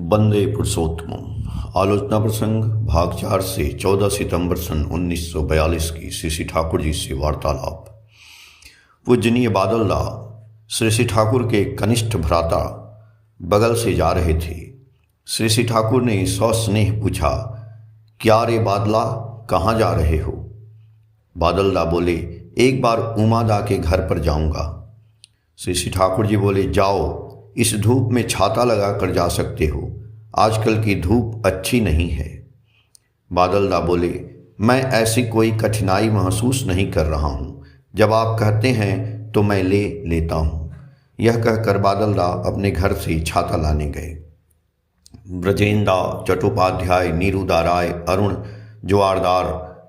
वंदे पुरुषोत्तमम। आलोचना प्रसंग भाग 4 से 14 सितंबर सन 1942 की श्री श्री ठाकुर जी से वार्तालाप। पूजनीय बादलदा श्री श्री ठाकुर के कनिष्ठ भ्राता बगल से जा रहे थे। श्री श्री ठाकुर ने सस्नेह पूछा, क्या रे बादला, कहाँ जा रहे हो? बादलदा बोले, एक बार उमादा के घर पर जाऊंगा। श्री श्री ठाकुर जी बोले, जाओ, इस धूप में छाता लगा कर जा सकते हो, आजकल की धूप अच्छी नहीं है। बादलदा बोले, मैं ऐसी कोई कठिनाई महसूस नहीं कर रहा हूँ, जब आप कहते हैं तो मैं ले लेता हूँ। यह कहकर बादलदा अपने घर से छाता लाने गए। ब्रजेंदा, चट्टोपाध्याय, नीरूदा राय, अरुण, जोआरदार,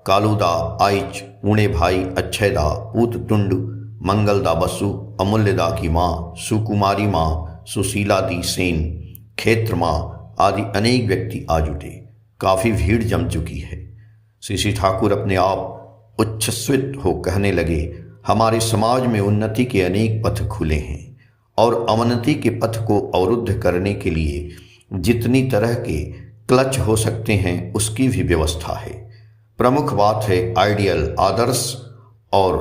कालूदा, आइच, ऊणे भाई, अच्छयदा, पूत टुंड, मंगलदा बसु, अमूल्यदा की माँ, सुकुमारी माँ, सुशीला दी सेन, खेत्र माँ आदि अनेक व्यक्ति आ जुटे। काफ़ी भीड़ जम चुकी है। श्री श्री ठाकुर अपने आप उच्छ्वसित हो कहने लगे, हमारे समाज में उन्नति के अनेक पथ खुले हैं और अवनति के पथ को अवरुद्ध करने के लिए जितनी तरह के क्लच हो सकते हैं उसकी भी व्यवस्था है। प्रमुख बात है आइडियल, आदर्श और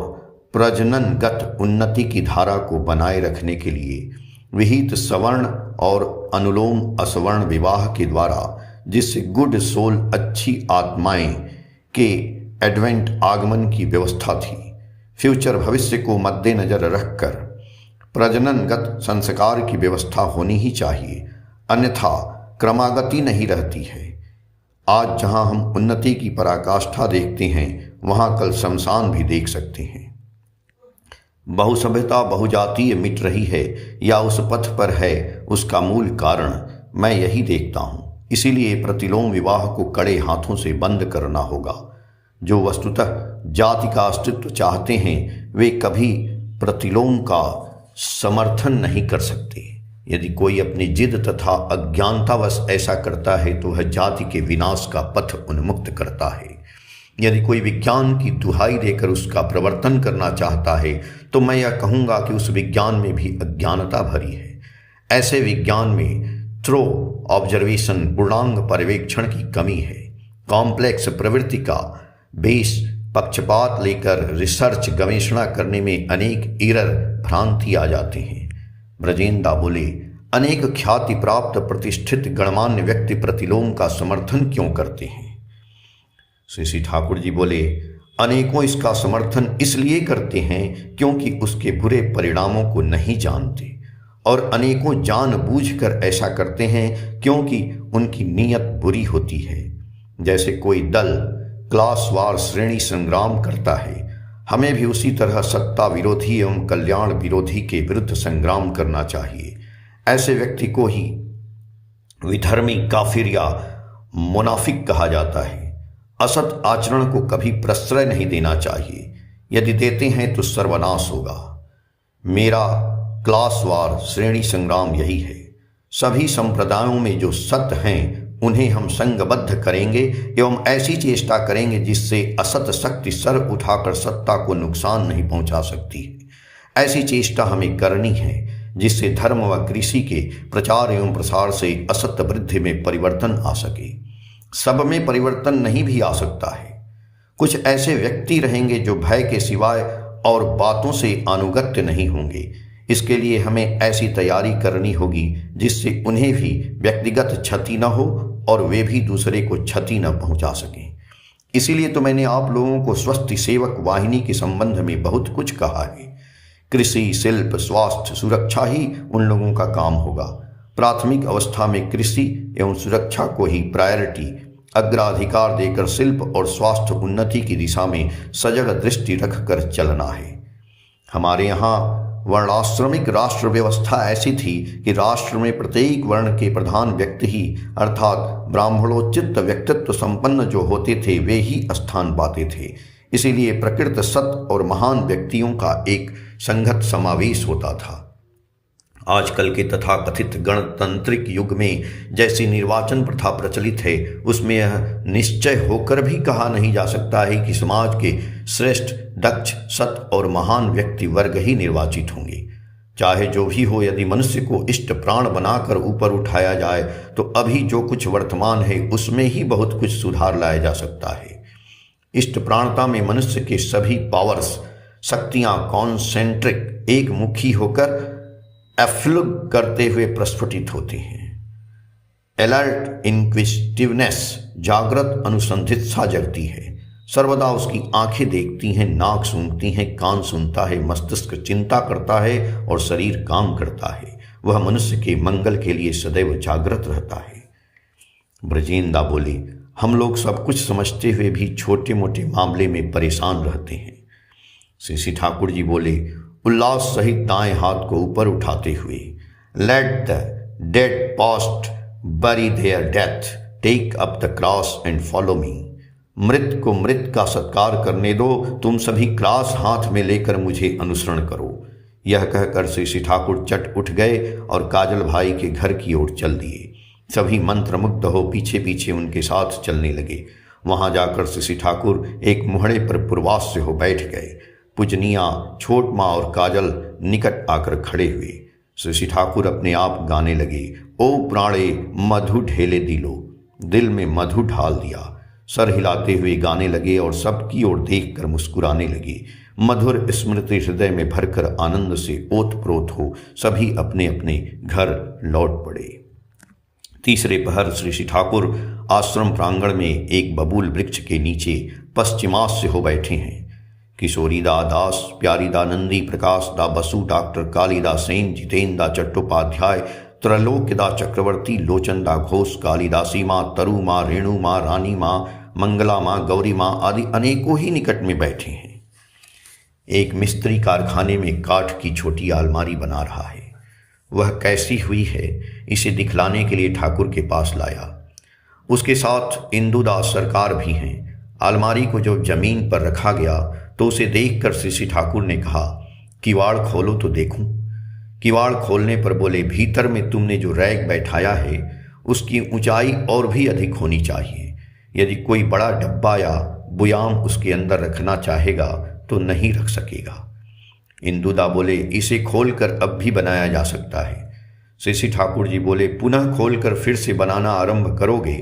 प्रजननगत उन्नति की धारा को बनाए रखने के लिए विहित सवर्ण और अनुलोम असवर्ण विवाह के द्वारा, जिससे गुड सोल, अच्छी आत्माएं के एडवेंट आगमन की व्यवस्था थी। फ्यूचर, भविष्य को मद्देनजर रखकर प्रजननगत संस्कार की व्यवस्था होनी ही चाहिए, अन्यथा क्रमागति नहीं रहती है। आज जहां हम उन्नति की पराकाष्ठा देखते हैं, वहां कल शमशान भी देख सकते हैं। बहुसभ्यता, बहुजातीय मिट रही है या उस पथ पर है, उसका मूल कारण मैं यही देखता हूँ। इसीलिए प्रतिलोम विवाह को कड़े हाथों से बंद करना होगा। जो वस्तुतः जाति का अस्तित्व चाहते हैं, वे कभी प्रतिलोम का समर्थन नहीं कर सकते। यदि कोई अपनी जिद तथा अज्ञानतावश ऐसा करता है तो वह जाति के विनाश का पथ उन्मुक्त करता है। यदि कोई विज्ञान की दुहाई देकर उसका प्रवर्तन करना चाहता है तो मैं यह कहूँगा कि उस विज्ञान में भी अज्ञानता भरी है। ऐसे विज्ञान में थ्रो ऑब्जर्वेशन, पूर्णांग पर्यवेक्षण की कमी है। कॉम्प्लेक्स प्रवृत्ति का बेस पक्षपात लेकर रिसर्च, गवेषणा करने में अनेक एरर, भ्रांति आ जाते हैं। ब्रजेंदा बोले, अनेक ख्याति प्राप्त प्रतिष्ठित गणमान्य व्यक्ति प्रतिलोम का समर्थन क्यों करते हैं? श्री श्री ठाकुर जी बोले, अनेकों इसका समर्थन इसलिए करते हैं क्योंकि उसके बुरे परिणामों को नहीं जानते, और अनेकों जानबूझकर ऐसा करते हैं क्योंकि उनकी नीयत बुरी होती है। जैसे कोई दल क्लासवार श्रेणी संग्राम करता है, हमें भी उसी तरह सत्ता विरोधी एवं कल्याण विरोधी के विरुद्ध संग्राम करना चाहिए। ऐसे व्यक्ति को ही विधर्मी, काफिर या मुनाफिक कहा जाता है। असत आचरण को कभी प्रश्रय नहीं देना चाहिए, यदि देते हैं तो सर्वनाश होगा। मेरा क्लासवार श्रेणी संग्राम यही है। सभी संप्रदायों में जो सत्य हैं उन्हें हम संघबद्ध करेंगे एवं ऐसी चेष्टा करेंगे जिससे असत शक्ति सर उठाकर सत्ता को नुकसान नहीं पहुंचा सकती है। ऐसी चेष्टा हमें करनी है जिससे धर्म व कृषि के प्रचार एवं प्रसार से असत वृद्धि में परिवर्तन आ सके। सब में परिवर्तन नहीं भी आ सकता है। कुछ ऐसे व्यक्ति रहेंगे जो भय के सिवाय और बातों से अनुगत्य नहीं होंगे। इसके लिए हमें ऐसी तैयारी करनी होगी जिससे उन्हें भी व्यक्तिगत क्षति न हो और वे भी दूसरे को क्षति न पहुंचा सकें। इसीलिए तो मैंने आप लोगों को स्वस्थ सेवक वाहिनी के संबंध में बहुत कुछ कहा है। कृषि, शिल्प, स्वास्थ्य, सुरक्षा ही उन लोगों का काम होगा। प्राथमिक अवस्था में कृषि एवं सुरक्षा को ही प्रायोरिटी, अग्राधिकार देकर शिल्प और स्वास्थ्य उन्नति की दिशा में सजग दृष्टि रखकर चलना है। हमारे यहाँ वर्णाश्रमिक राष्ट्र व्यवस्था ऐसी थी कि राष्ट्र में प्रत्येक वर्ण के प्रधान व्यक्ति ही अर्थात ब्राह्मणोचित व्यक्तित्व संपन्न जो होते थे वे ही स्थान पाते थे। इसीलिए प्रकृत सत और महान व्यक्तियों का एक संगत समावेश होता था। आजकल के तथाकथित गणतांत्रिक युग में जैसी निर्वाचन प्रथा प्रचलित है, उसमें यह निश्चय होकर भी कहा नहीं जा सकता है कि समाज के श्रेष्ठ, दक्ष, सत और महान व्यक्ति वर्ग ही निर्वाचित होंगे। चाहे जो भी हो, यदि मनुष्य को इष्ट प्राण बनाकर ऊपर उठाया जाए तो अभी जो कुछ वर्तमान है उसमें ही बहुत कुछ सुधार लाया जा सकता है। इष्ट प्राणता में मनुष्य के सभी पावर्स, शक्तियां कॉन्सेंट्रिक, एक मुखी होकर एफ्लुग करते हुए प्रस्फुटित होती हैं। अलर्ट इनक्विजिटिवनेस, जागृत अनुसंधित्सा जगती है। सर्वदा उसकी आंखें देखती हैं, नाक सूंघती हैं, कान सुनता है, मस्तिष्क चिंता करता है और शरीर काम करता है। वह मनुष्य के मंगल के लिए सदैव जागृत रहता है। ब्रजेंद्र बोले, हम लोग सब कुछ समझते हुए भी छोटे मोटे मामले में परेशान रहते हैं। श्री ठाकुर जी बोले, उल्लास सहित दाएं हाथ को ऊपर उठाते हुए, let the dead past bury their death, take up the cross and follow me. मृत को मृत का सत्कार करने दो, तुम सभी क्रॉस हाथ में लेकर मुझे अनुसरण करो। यह कहकर श्री ठाकुर चट उठ गए और काजल भाई के घर की ओर चल दिए। सभी मंत्रमुग्ध हो पीछे पीछे उनके साथ चलने लगे। वहां जाकर श्री ठाकुर एक मुहड़े पर पूर्वास से हो बैठ गए। पूजनिया, छोट माँ और काजल निकट आकर खड़े हुए। श्री ठाकुर अपने आप गाने लगे, ओ प्राणे मधु ढेले दिलो, दिल में मधु ढाल दिया। सर हिलाते हुए गाने लगे और सबकी ओर देखकर मुस्कुराने लगे। मधुर स्मृति हृदय में भरकर आनंद से ओतप्रोत हो सभी अपने अपने घर लौट पड़े। तीसरे पहर श्री ठाकुर आश्रम प्रांगण में एक बबूल वृक्ष के नीचे पश्चिमास से हो बैठे हैं। किशोरीदा दास, प्यारीदा नंदी, प्रकाशदा बसु, डॉक्टर कालीदा सेन, जितेंद्र चट्टोपाध्याय, त्रैलोक्यदा चक्रवर्ती, लोचनदा घोष, कालिदासी माँ, तरु माँ, रेणु माँ, रानी माँ, मंगला माँ, गौरी माँ आदि अनेकों ही निकट में बैठे हैं। एक मिस्त्री कारखाने में काठ की छोटी अलमारी बना रहा है। वह कैसी हुई है इसे दिखलाने के लिए ठाकुर के पास लाया। उसके साथ इंदुदास सरकार भी हैं। अलमारी को जब जमीन पर रखा गया तो उसे देखकर श्री ठाकुर ने कहा, किवाड़ खोलो तो देखूं। किवाड़ खोलने पर बोले, भीतर में तुमने जो रैक बैठाया है उसकी ऊंचाई और भी अधिक होनी चाहिए। यदि कोई बड़ा डब्बा या बुयाम उसके अंदर रखना चाहेगा तो नहीं रख सकेगा। इंदुदा बोले, इसे खोलकर अब भी बनाया जा सकता है। श्री ठाकुर जी बोले, पुनः खोलकर फिर से बनाना आरंभ करोगे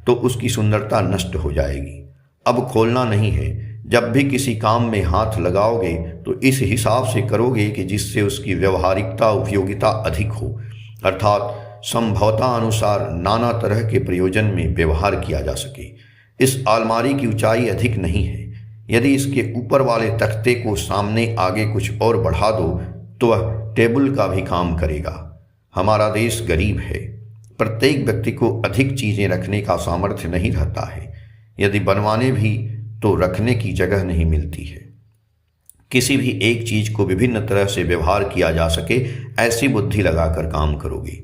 तो उसकी सुंदरता नष्ट हो जाएगी। अब खोलना नहीं है, जब भी किसी काम में हाथ लगाओगे तो इस हिसाब से करोगे कि जिससे उसकी व्यवहारिकता, उपयोगिता अधिक हो, अर्थात संभवता अनुसार नाना तरह के प्रयोजन में व्यवहार किया जा सके। इस अलमारी की ऊंचाई अधिक नहीं है। यदि इसके ऊपर वाले तख्ते को सामने आगे कुछ और बढ़ा दो तो वह टेबल का भी काम करेगा। हमारा देश गरीब है, प्रत्येक व्यक्ति को अधिक चीज़ें रखने का सामर्थ्य नहीं रहता है। यदि बनवाने भी तो रखने की जगह नहीं मिलती है। किसी भी एक चीज को विभिन्न तरह से व्यवहार किया जा सके ऐसी बुद्धि लगाकर काम करोगे।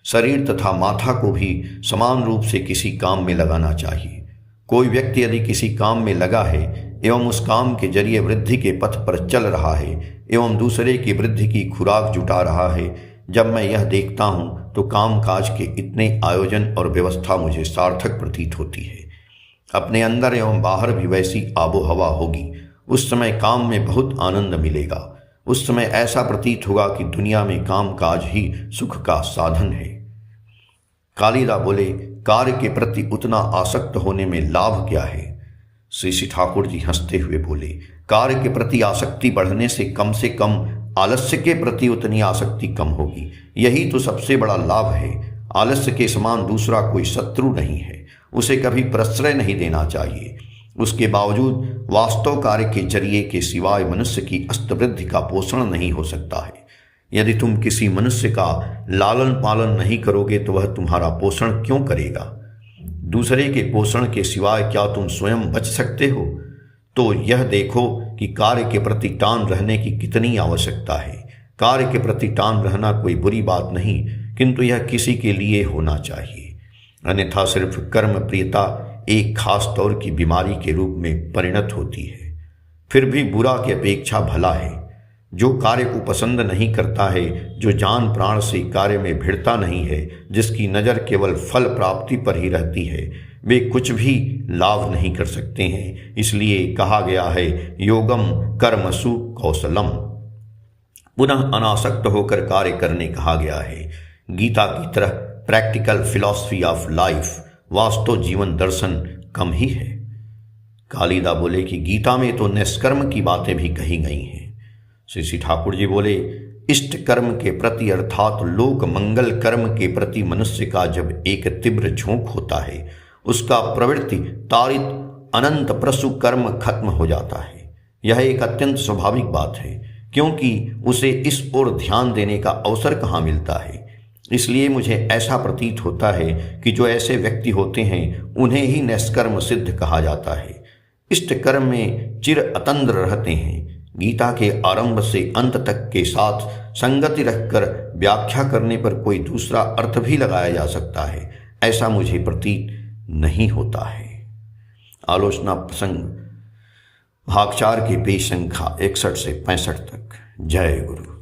शरीर तथा माथा को भी समान रूप से किसी काम में लगाना चाहिए। कोई व्यक्ति यदि किसी काम में लगा है एवं उस काम के जरिए वृद्धि के पथ पर चल रहा है एवं दूसरे की वृद्धि की खुराक जुटा रहा है, जब मैं यह देखता हूँ तो कामकाज के इतने आयोजन और व्यवस्था मुझे सार्थक प्रतीत होती है। अपने अंदर एवं बाहर भी वैसी आबो हवा होगी। उस समय काम में बहुत आनंद मिलेगा। उस समय ऐसा प्रतीत होगा कि दुनिया में कामकाज ही सुख का साधन है। कालिदा बोले, कार्य के प्रति उतना आसक्त होने में लाभ क्या है? श्री ठाकुर जी हंसते हुए बोले, कार्य के प्रति आसक्ति बढ़ने से कम आलस्य के प्रति उतनी आसक्ति कम होगी। यही तो सबसे बड़ा लाभ है। आलस्य के समान दूसरा कोई शत्रु नहीं है। उसे कभी प्रश्रय नहीं देना चाहिए। उसके बावजूद वास्तव कार्य के जरिए के सिवाय मनुष्य की अस्तवृद्धि का पोषण नहीं हो सकता है। यदि तुम किसी मनुष्य का लालन पालन नहीं करोगे तो वह तुम्हारा पोषण क्यों करेगा? दूसरे के पोषण के सिवाय क्या तुम स्वयं बच सकते हो? तो यह देखो कि कार्य के प्रति टान रहने की कितनी आवश्यकता है। कार्य के प्रति टान रहना कोई बुरी बात नहीं, किंतु यह किसी के लिए होना चाहिए, अन्यथा सिर्फ कर्म प्रियता एक खास तौर की बीमारी के रूप में परिणत होती है। फिर भी बुरा की अपेक्षा भला है। जो कार्य को पसंद नहीं करता है, जो जान प्राण से कार्य में भिड़ता नहीं है, जिसकी नज़र केवल फल प्राप्ति पर ही रहती है, वे कुछ भी लाभ नहीं कर सकते हैं। इसलिए कहा गया है, योगम कर्मसु कौशलम। पुनः अनासक्त होकर कार्य करने कहा गया है। गीता की तरह प्रैक्टिकल फिलॉसफी ऑफ लाइफ वास्तव जीवन दर्शन कम ही है। कालिदा बोले कि गीता में तो निष्कर्म की बातें भी कही गई हैं। श्री ठाकुर जी बोले, इष्ट कर्म के प्रति अर्थात लोक मंगल कर्म के प्रति मनुष्य का जब एक तीव्र झोंक होता है, उसका प्रवृत्ति तारित अनंत प्रसु कर्म खत्म हो जाता है। यह एक अत्यंत स्वाभाविक बात है, क्योंकि उसे इस ओर ध्यान देने का अवसर कहाँ मिलता है। इसलिए मुझे ऐसा प्रतीत होता है कि जो ऐसे व्यक्ति होते हैं उन्हें ही निष्कर्म सिद्ध कहा जाता है। इष्ट कर्म में चिर अतंद्र रहते हैं। गीता के आरंभ से अंत तक के साथ संगति रखकर व्याख्या करने पर कोई दूसरा अर्थ भी लगाया जा सकता है, ऐसा मुझे प्रतीत नहीं होता है। आलोचना प्रसंग भाग 4 के पेज संख्या 61 से 65 तक। जय गुरु।